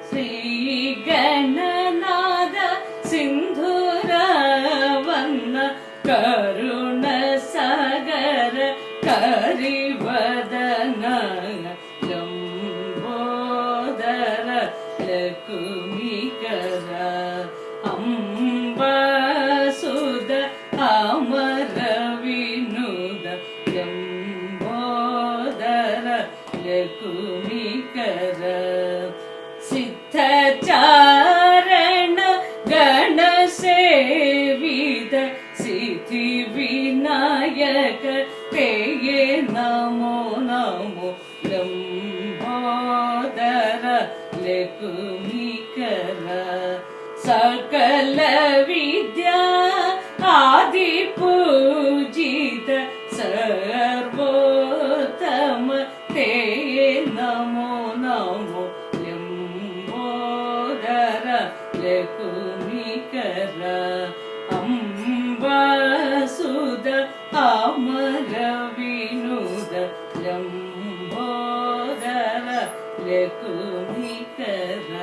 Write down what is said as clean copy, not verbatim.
ശ്രീഗണനാഥ സിന്ധുരവന്ന കരുണ സാഗര കരിവദന ലംബോദര ലകുമികര അംബസുത അമര വിനുദ ലംബോദര ലകുമികര സിദ്ധചാരണ ഗണസേവിത സിദ്ധി വിനായക തേയേ നമോ നമോ ലംബോദര ലകുമികര സകല വിദ്യാ ആദി പൂജിത സർവോത്തമ തേയേ നമോ നമോ ലംബോദര ലകുമികര അംബസുത അമര വിനുദ ലംബോദര ലകുമികര.